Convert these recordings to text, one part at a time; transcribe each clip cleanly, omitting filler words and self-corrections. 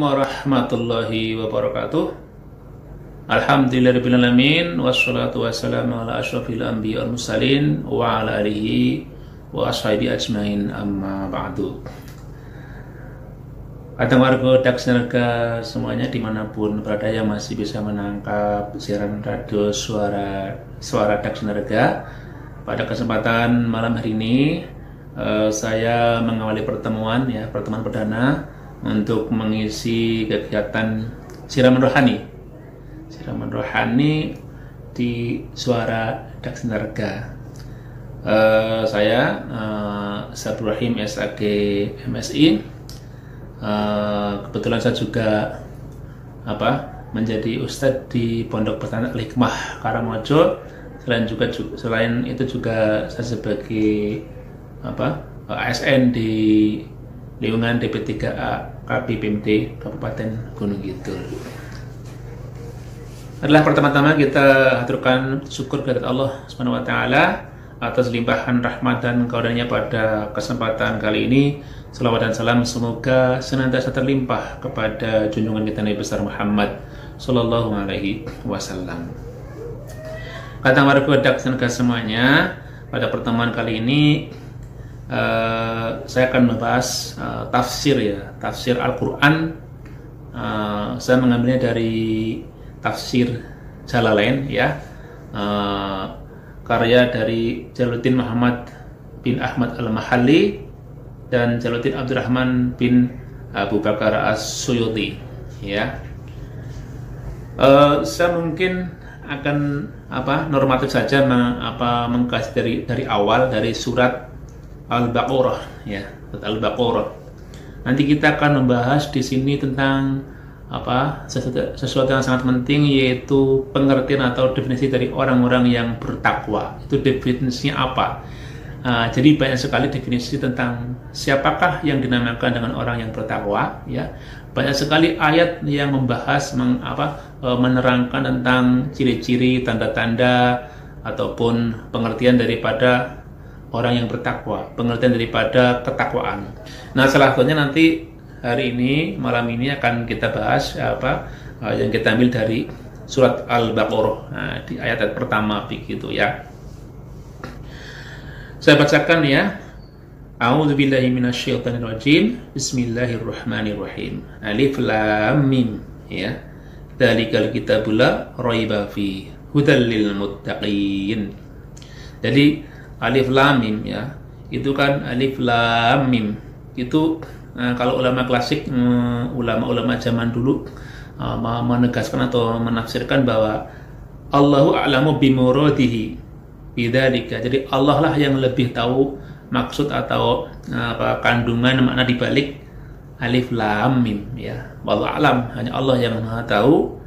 warahmatullahi wabarakatuh. Alhamdulillahirrahmanirrahim. Wassalatu wassalamu ala ashrafil anbiya wal mursalin wa ala alihi wa ashabi ajmain, amma ba'du. Kata warga Daksnerga semuanya dimanapun berada yang masih bisa menangkap siaran radio suara Daksnerga. Pada kesempatan malam hari ini saya mengawali pertemuan perdana untuk mengisi kegiatan siraman rohani di suara Daksnerga. Saya Sabrahim SAG MSI. Kebetulan saya juga menjadi ustadz di Pondok Pesantren Al-Hikmah Karangmojo. Selain itu juga saya sebagai ASN di lingkungan DP3A KPPMD Kabupaten Gunung Kidul. Adalah pertama-tama kita haturkan syukur kepada Allah Subhanahu wa taala atas limpahan rahmat dan karunia pada kesempatan kali ini. Selawat dan salam semoga senantiasa terlimpah kepada junjungan kita Nabi besar Muhammad sallallahu alaihi wasallam. Kata warga Daksnerga semuanya, pada pertemuan kali ini saya akan membahas tafsir Al-Quran. Saya mengambilnya dari tafsir Jalalain, karya dari Jalaluddin Muhammad bin Ahmad Al-Mahalli dan Jalaluddin Abdurrahman bin Abu Bakar As-Suyuti. Saya mungkin akan normatif saja mengkaji dari awal, dari surat Al-Baqarah, Al-Baqarah. Nanti kita akan membahas di sini tentang sesuatu yang sangat penting, yaitu pengertian atau definisi dari orang-orang yang bertakwa. Itu definisinya apa? Jadi banyak sekali definisi tentang siapakah yang dinamakan dengan orang yang bertakwa. Banyak sekali ayat yang membahas menerangkan tentang ciri-ciri, tanda-tanda ataupun pengertian daripada orang yang bertakwa, pengertian daripada ketakwaan. Nah, salah satunya nanti hari ini, malam ini akan kita bahas yang kita ambil dari surat Al-Baqarah. Nah, di ayat pertama begitu ya. Saya bacakan ya. A'udzubillahi minasyaitonirrajim. Bismillahirrahmanirrahim. Alif lam mim Dzalikal kitabul la raiba fihi hudal lil muttaqin. Jadi alif lam mim itu kan alif lam mim itu kalau ulama klasik, ulama-ulama zaman dulu menegaskan atau menafsirkan bahwa Allahu a'lamu bimuradihi bidzalika. Jadi Allah lah yang lebih tahu maksud atau kandungan makna dibalik alif lam mim Wallahu a'lam, hanya Allah yang Maha tahu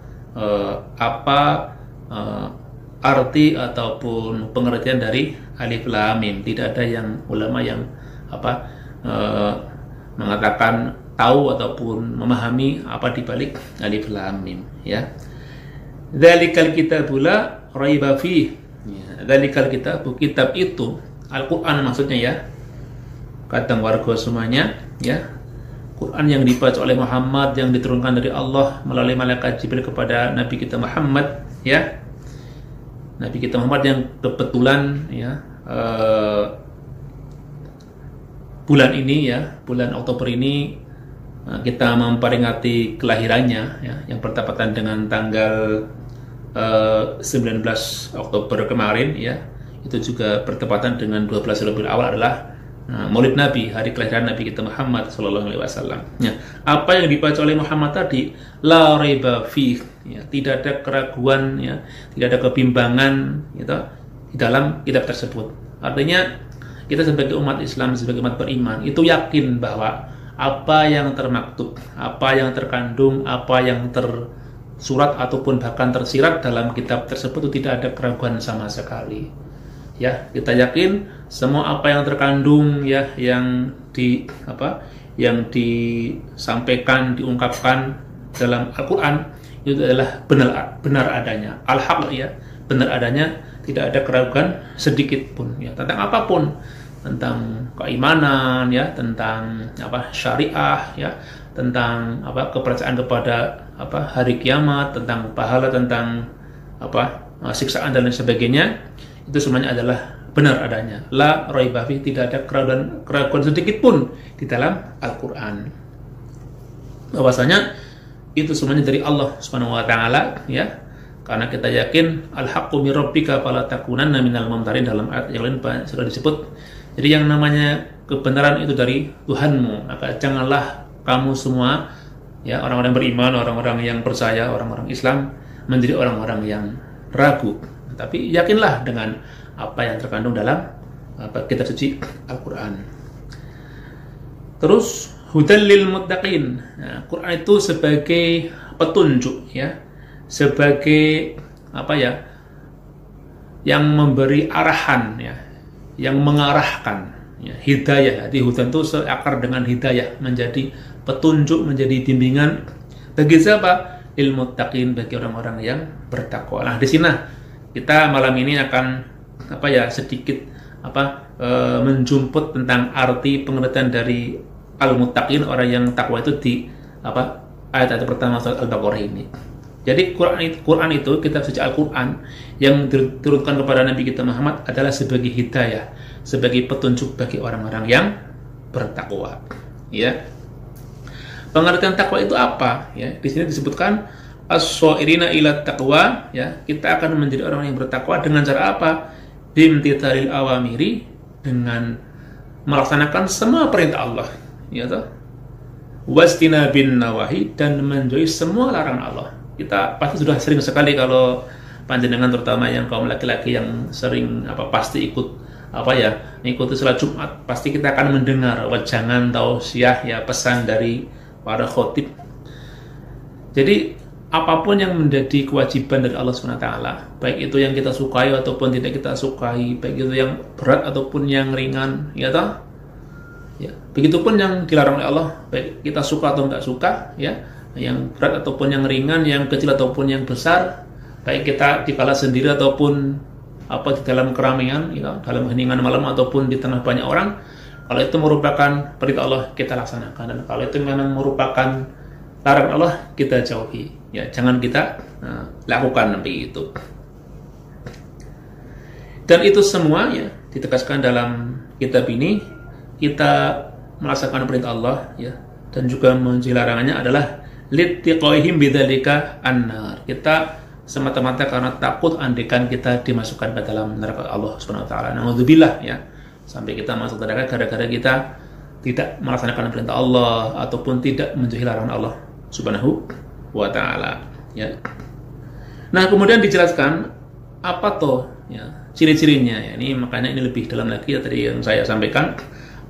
arti ataupun pengertian dari alif lam mim. Tidak ada yang ulama yang mengatakan tahu ataupun memahami apa dibalik alif lam mim Dzalikal kitabul la raiba fihi. Dzalikal kitab itu Al-Qur'an maksudnya kata warga semuanya Quran yang dibaca oleh Muhammad, yang diturunkan dari Allah melalui malaikat Jibril kepada Nabi kita Muhammad Nabi kita Muhammad yang kebetulan bulan ini bulan Oktober ini kita memperingati kelahirannya yang bertepatan dengan tanggal 19 Oktober kemarin itu juga bertepatan dengan 12 Rabiul Awal adalah Maulid Nabi, hari kelahiran Nabi kita Muhammad sallallahu alaihi wasallam. Apa yang dibaca oleh Muhammad tadi la raiba fihi, tidak ada keraguan tidak ada kebimbangan di dalam kitab tersebut. Artinya kita sebagai umat Islam, sebagai umat beriman, itu yakin bahwa apa yang termaktub, apa yang terkandung, apa yang tersurat ataupun bahkan tersirat dalam kitab tersebut itu tidak ada keraguan sama sekali. Kita yakin semua apa yang terkandung yang disampaikan, diungkapkan dalam Al-Qur'an itu adalah benar adanya. Al-haq benar adanya, tidak ada keraguan sedikit pun tentang apapun, tentang keimanan tentang syariah tentang kepercayaan kepada hari kiamat, tentang pahala, tentang siksaan dan lain sebagainya, itu semuanya adalah benar adanya. La raiba fi, tidak ada keraguan sedikit pun di dalam Al-Qur'an. Bahwasanya itu semuanya dari Allah Subhanahu wa taala, ya. Karena kita yakin al-haqqu mir rabbika fala takunanna minal mumtarin, dalam ayat yang lain sudah disebut. Jadi yang namanya kebenaran itu dari Tuhanmu, maka janganlah kamu semua, ya, orang-orang beriman, orang-orang yang percaya, orang-orang Islam, menjadi orang-orang yang ragu. Tapi yakinlah dengan apa yang terkandung dalam kitab suci Al-Qur'an. Terus hudal lil muttaqin. Nah, Quran itu sebagai petunjuk, ya, sebagai yang memberi arahan, ya, yang mengarahkan, ya, hidayah. Jadi hudan itu seakar dengan hidayah, menjadi petunjuk, menjadi bimbingan bagi siapa? Lil muttaqin, bagi orang-orang yang bertakwa. Nah, di sini kita malam ini akan sedikit menjumput tentang arti pengertian dari al-muttaqin, orang yang takwa itu di ayat pertama surat Al-Baqarah ini. Jadi Quran itu, kitab suci Al-Quran yang diturunkan kepada Nabi kita Muhammad adalah sebagai hidayah, sebagai petunjuk bagi orang-orang yang bertakwa. Ya. Pengertian takwa itu apa? Ya, di sini disebutkan as-shairina ila taqwa, ya, kita akan menjadi orang yang bertakwa dengan cara apa? Bimtithalil awamiri, dengan melaksanakan semua perintah Allah, ya toh. Wastinabin nawahi, dan menjauhi semua larangan Allah. Kita pasti sudah sering sekali, kalau panjenengan terutama yang kaum laki-laki yang sering pasti ikut ikuti salat Jumat, pasti kita akan mendengar wajangan tausiah, ya, pesan dari para khotib. Jadi apapun yang menjadi kewajiban dari Allah SWT, baik itu yang kita sukai ataupun tidak kita sukai, baik itu yang berat ataupun yang ringan, ya toh, ya, begitupun yang dilarang oleh Allah, baik kita suka atau enggak suka, ya, yang berat ataupun yang ringan, yang kecil ataupun yang besar, baik kita dikala sendiri ataupun di dalam keramaian, ya, dalam heningan malam ataupun di tengah banyak orang. Kalau itu merupakan perintah Allah, kita laksanakan, dan kalau itu memang merupakan larangan Allah, kita jauhi, ya, jangan kita lakukan begitu. Dan itu semua, ya, ditegaskan dalam kitab ini, kita melaksanakan perintah Allah, ya, dan juga menjauhi larangannya adalah littiqaihim bidzalika annar. Kita semata-mata karena takut andekan kita dimasukkan ke dalam neraka Allah Subhanahu wa taala. Naudzubillah, ya. Sampai kita masuk neraka gara-gara kita tidak melaksanakan perintah Allah ataupun tidak menjauhi larangan Allah Subhanahu wa taala, ya. Nah, kemudian dijelaskan apa toh, ya, ciri-cirinya, ya. Ini makanya ini lebih dalam lagi, ya, tadi yang saya sampaikan.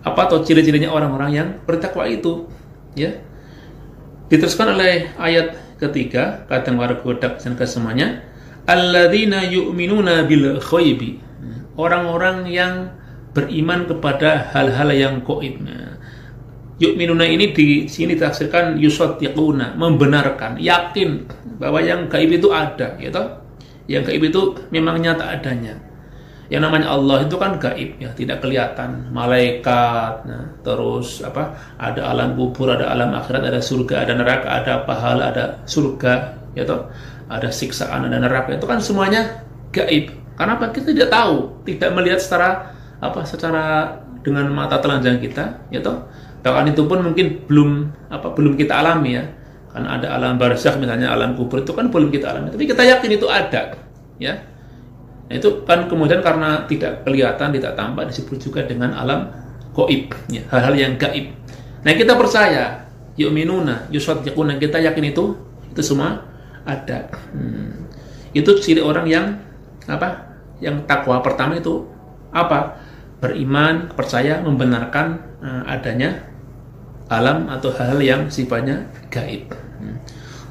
Apa toh ciri-cirinya orang-orang yang bertakwa itu, ya. Diteruskan oleh ayat ketiga, kata warga dan kesemuanya, alladzina yu'minuna bil ghaibi, orang-orang yang beriman kepada hal-hal yang gaib. Yu'minuna ini di sini ditafsirkan yusaddiquna, membenarkan, yakin bahwa yang gaib itu ada, ya toh? Yang gaib itu memang nyata adanya. Yang namanya Allah itu kan gaib, ya, tidak kelihatan. Malaikat, terus ada alam kubur, ada alam akhirat, ada surga, ada neraka, ada pahala, ada surga, ya toh? Ada siksaan, ada neraka. Itu kan semuanya gaib. Karena apa? Kita tidak tahu, tidak melihat secara dengan mata telanjang kita, ya toh. Bahkan itu pun mungkin belum kita alami, ya. Karena ada alam barzakh, misalnya alam kubur, itu kan belum kita alami, tapi kita yakin itu ada, ya. Nah, itu kan kemudian karena tidak kelihatan, tidak tampak, disebut juga dengan alam gaib, ya, hal-hal yang gaib. Nah, kita percaya, yu'minuna, yusaddiquna, kita yakin itu semua ada. Itu ciri orang yang yang takwa. Pertama itu beriman, percaya, membenarkan adanya alam atau hal-hal yang sifatnya gaib.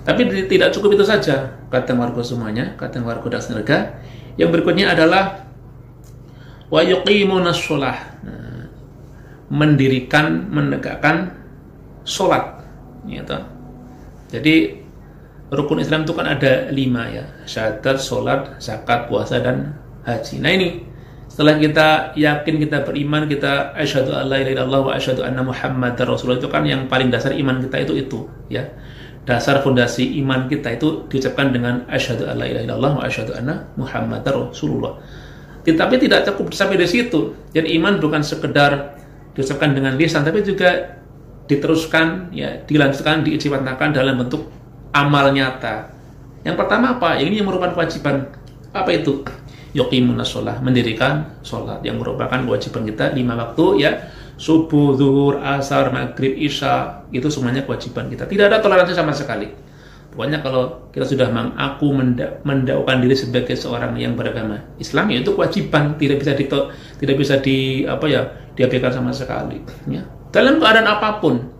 Tapi tidak cukup itu saja, kata warga semuanya, kata warga Daksnerga. Yang berikutnya adalah wa yuqimunas shalah, mendirikan, menegakkan sholat, gitu. Jadi rukun Islam itu kan ada 5, ya, syahadat, sholat, zakat, puasa, dan haji. Nah, ini Setelah kita yakin, kita beriman, kita asyhadu alla ilaha illallah wa asyhadu anna muhammadar rasulullah, itu kan yang paling dasar iman kita itu ya. Dasar fondasi iman kita itu diucapkan dengan asyhadu alla ilaha illallah wa asyhadu anna muhammadar rasulullah. Tetapi tidak cukup sampai di situ. Jadi iman bukan sekedar diucapkan dengan lisan, tapi juga diteruskan, ya, dilanjutkan, diistiqomahkan dalam bentuk amal nyata. Yang pertama apa? Ini yang merupakan kewajiban. Apa itu? Yuqimunas shalah, mendirikan sholat, yang merupakan kewajiban kita 5 waktu, ya. Subuh, zuhur, asar, maghrib, isya, itu semuanya kewajiban kita. Tidak ada toleransi sama sekali. Pokoknya kalau kita sudah mengaku mendakwakan diri sebagai seorang yang beragama Islam, ya itu kewajiban, tidak bisa diabaikan sama sekali, ya. Dalam keadaan apapun,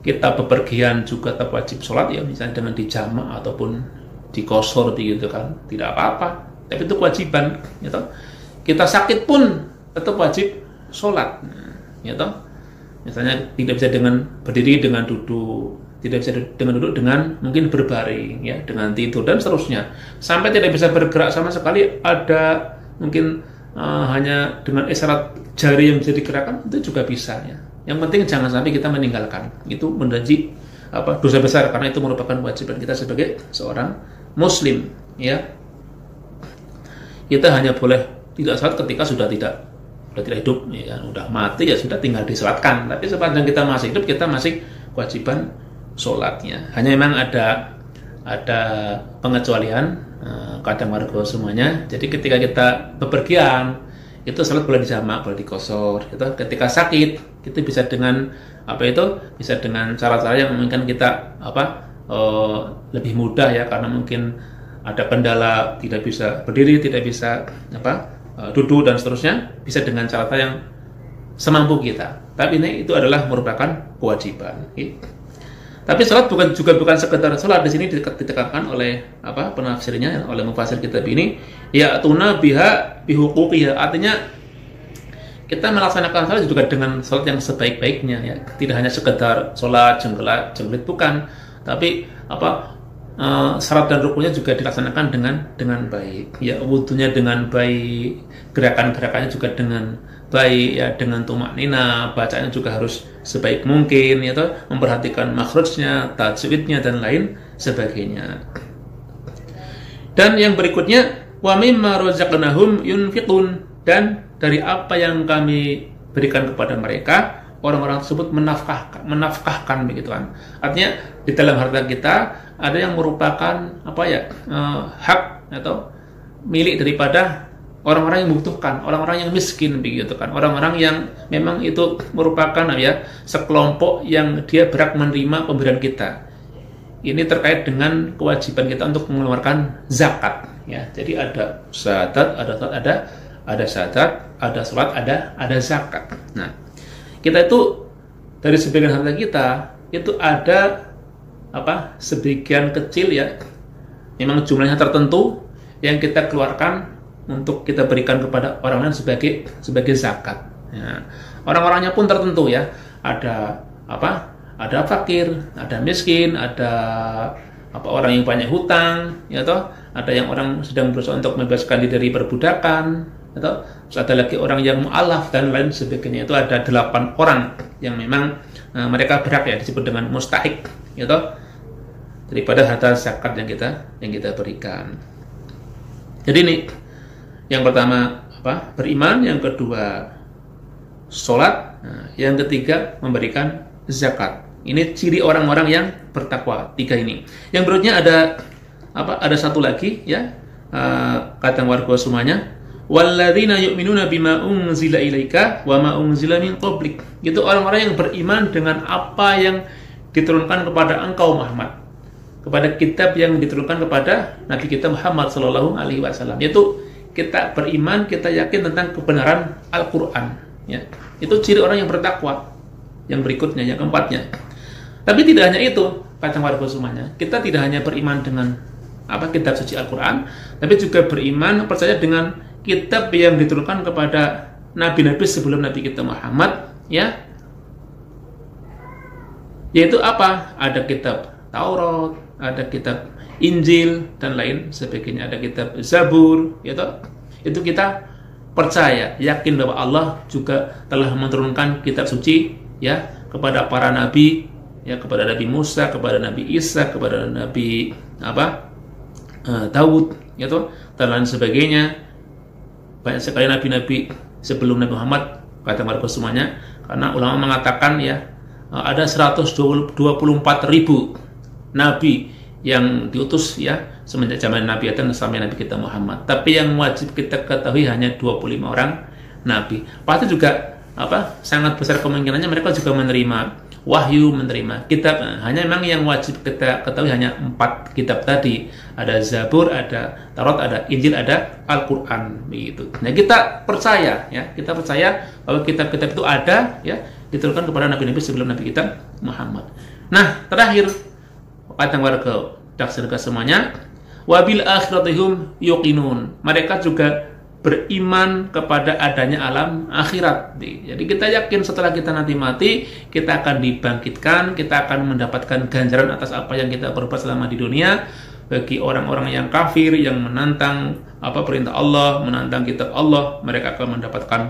kita bepergian juga tetap wajib sholat, ya, misalnya dengan dijamak ataupun dikosor begitu kan, tidak apa-apa, tapi itu kewajiban, ya toh. Kita sakit pun tetap wajib sholat, ya toh. Misalnya tidak bisa dengan berdiri, dengan duduk, tidak bisa dengan duduk, dengan mungkin berbaring, ya, dengan tidur dan seterusnya, sampai tidak bisa bergerak sama sekali, ada mungkin hanya dengan isyarat jari yang bisa digerakkan, itu juga bisa, ya. Yang penting jangan sampai kita meninggalkan, itu menjadi dosa besar, karena itu merupakan kewajiban kita sebagai seorang Muslim, ya. Kita hanya boleh tidak sholat ketika sudah tidak hidup, ya, sudah mati, ya sudah tinggal disolatkan. Tapi sepanjang kita masih hidup, kita masih kewajiban sholatnya. Hanya memang ada pengecualian, kadang warga semuanya. Jadi ketika kita bepergian, itu sholat boleh dijamak, boleh dikosor. Gitu. Ketika sakit, kita bisa dengan bisa dengan cara-cara yang memungkinkan kita lebih mudah, ya, karena mungkin ada kendala, tidak bisa berdiri, tidak bisa duduk dan seterusnya, bisa dengan cara yang semampu kita. Tapi itu adalah merupakan kewajiban. Tapi sholat bukan sekedar sholat. Di sini ditekankan oleh penafsirnya, oleh mufasir kitab ini, ya tuna biha bihuquqiha, artinya kita melaksanakan sholat juga dengan sholat yang sebaik-baiknya, ya. Tidak hanya sekedar sholat jenggelit, bukan, tapi syarat dan rukunnya juga dilaksanakan dengan baik, ya. Wudunya dengan baik, gerakan-gerakannya juga dengan baik, ya, dengan tumaknina, bacaannya juga harus sebaik mungkin, ya, memperhatikan makhrajnya, tajwidnya dan lain sebagainya. Dan yang berikutnya, wa mimma razaqnahum yunfiqun, dan dari apa yang kami berikan kepada mereka, orang-orang tersebut menafkahkan begitu kan. Artinya di dalam harta kita ada yang merupakan hak atau milik daripada orang-orang yang membutuhkan, orang-orang yang miskin begitu kan, orang-orang yang memang itu merupakan sekelompok yang dia berhak menerima pemberian kita. Ini terkait dengan kewajiban kita untuk mengeluarkan zakat, ya. Jadi ada syahadat, ada syahadat, ada salat, ada zakat. Nah, kita itu dari sebagian harta kita itu ada sebagian kecil, ya, memang jumlahnya tertentu yang kita keluarkan untuk kita berikan kepada orang lain sebagai zakat, ya. Orang-orangnya pun tertentu, ya, ada fakir, ada miskin, ada orang yang banyak hutang, ya toh, ada yang orang sedang berusaha untuk membebaskan diri dari perbudakan, atau ada lagi orang yang mu'alaf dan lain sebagainya. Itu ada 8 orang yang memang mereka berhak, ya, disebut dengan mustahik, ya toh, daripada harta zakat yang kita berikan. Jadi ini yang pertama beriman, yang kedua sholat, yang ketiga memberikan zakat. Ini ciri orang-orang yang bertakwa, 3 ini. Yang berikutnya ada satu lagi, ya, kata warga semuanya, walladzina yu'minuna bima unzila ilaika wa ma unzila min qablik. Itu orang-orang yang beriman dengan apa yang diturunkan kepada engkau Muhammad, kepada kitab yang diturunkan kepada Nabi kita Muhammad sallallahu alaihi wasallam. Yaitu kita beriman, kita yakin tentang kebenaran Al-Qur'an, ya. Itu ciri orang yang bertakwa. Yang berikutnya, yang keempatnya. Tapi tidak hanya itu, kata warga semuanya. Kita tidak hanya beriman dengan kitab suci Al-Qur'an, tapi juga beriman, percaya dengan kitab yang diturunkan kepada nabi-nabi sebelum Nabi kita Muhammad, ya. Yaitu ada kitab Taurat, ada kitab Injil dan lain sebagainya, ada kitab Zabur, ya toh. itu kita percaya, yakin bahwa Allah juga telah menurunkan kitab suci ya kepada para nabi, ya kepada Nabi Musa, kepada Nabi Isa, kepada Nabi Daud, gitu, dan lain sebagainya. Banyak sekali nabi-nabi sebelum Nabi Muhammad, kata mereka semuanya, karena ulama mengatakan ya ada 124.000 nabi yang diutus ya semenjak zaman Nabi Adam sampai Nabi kita Muhammad. Tapi yang wajib kita ketahui hanya 25 orang nabi. Pasti juga sangat besar kemungkinannya mereka juga menerima wahyu, menerima kitab. Hanya memang yang wajib kita ketahui hanya 4 kitab tadi. Ada Zabur, ada Taurat, ada Injil, ada Al-Qur'an begitu. Nah, kita percaya ya, kita percaya bahwa kitab-kitab itu ada ya, diturunkan kepada nabi-nabi sebelum Nabi kita Muhammad. Nah, terakhir kata warga daksirka semuanya, wabil akhiratihum yuqinun. Mereka juga beriman kepada adanya alam akhirat. Jadi kita yakin setelah kita nanti mati, kita akan dibangkitkan, kita akan mendapatkan ganjaran atas apa yang kita perbuat selama di dunia. Bagi orang-orang yang kafir, yang menantang perintah Allah, menantang kitab Allah, mereka akan mendapatkan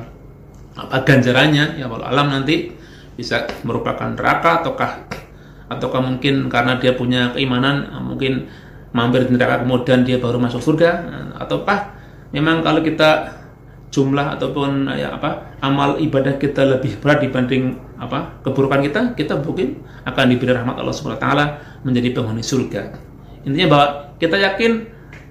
ganjarannya ya walau alam nanti, bisa merupakan neraka ataukah mungkin karena dia punya keimanan mungkin mampir di neraka kemudian dia baru masuk surga, ataukah memang kalau kita jumlah ataupun amal ibadah kita lebih berat dibanding keburukan kita mungkin akan diberi rahmat Allah Subhanahu wa taala menjadi penghuni surga. Intinya bahwa kita yakin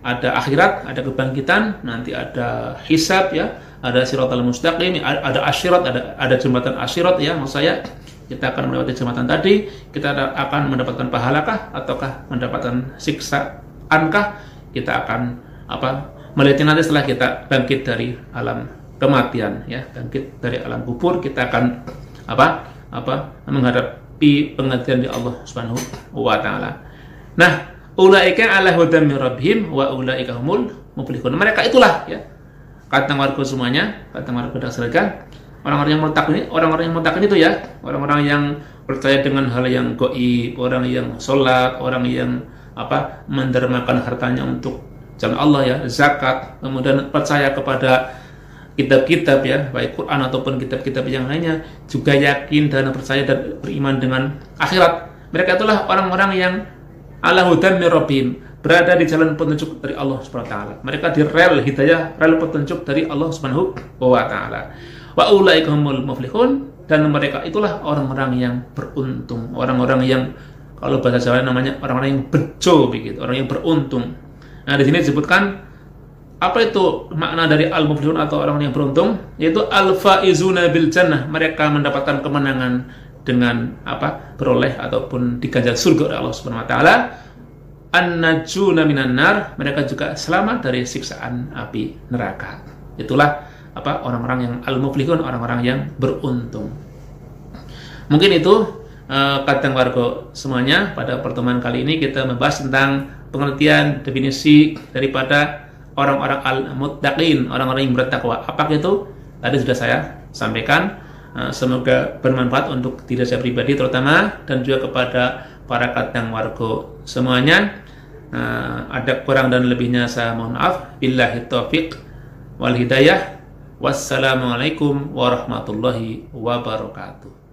ada akhirat, ada kebangkitan, nanti ada hisab ya, ada siratal mustaqim, ada asyirat, ada jembatan asyirat ya, maksud saya kita akan melewati jembatan tadi, kita akan mendapatkan pahalakah ataukah mendapatkan siksaankah, kita akan melihatnya nanti setelah kita bangkit dari alam kematian ya, bangkit dari alam kubur, kita akan menghadapi penggantian di Allah Subhanahu wa taala. Nah, ulaika ala hudan min rabbihim wa ulaika humul muflihun. Mereka itulah ya, kata warga semuanya, kata warga dasarkan orang-orang yang mutakin, orang-orang yang mutakin itu ya, orang-orang yang percaya dengan hal yang gaib, orang yang sholat, orang yang mendermakan hartanya untuk jalan Allah ya, zakat, kemudian percaya kepada kitab-kitab ya, baik Quran ataupun kitab-kitab yang lainnya, juga yakin dan percaya dan beriman dengan akhirat. Mereka itulah orang-orang yang ala hudan min rabbihim, berada di jalan petunjuk dari Allah Subhanahu wa taala. Mereka di rel hidayah, rel petunjuk dari Allah Subhanahu wa taala. Wa ulaika humul muflihun, dan mereka itulah orang-orang yang beruntung, orang-orang yang kalau bahasa Jawa namanya orang-orang yang bejo begitu, orang yang beruntung. Nah, di sini disebutkan apa itu makna dari al-muflihun atau orang yang beruntung, yaitu al-faizuna bil jannah, mereka mendapatkan kemenangan dengan beroleh ataupun diganjar surga oleh Allah Subhanahu wa taala. An-najuna minan nar, mereka juga selamat dari siksaan api neraka. Itulah orang-orang yang al-muflihun, orang-orang yang beruntung. Mungkin itu kata warga semuanya. Pada pertemuan kali ini kita membahas tentang pengertian definisi daripada orang-orang al-muttaqin, orang-orang yang bertakwa. Apakah itu? Tadi sudah saya sampaikan. Semoga bermanfaat untuk diri saya pribadi terutama, dan juga kepada para kadang warga semuanya. Ada kurang dan lebihnya saya mohon maaf. Billahi taufiq wal hidayah. Wassalamualaikum warahmatullahi wabarakatuh.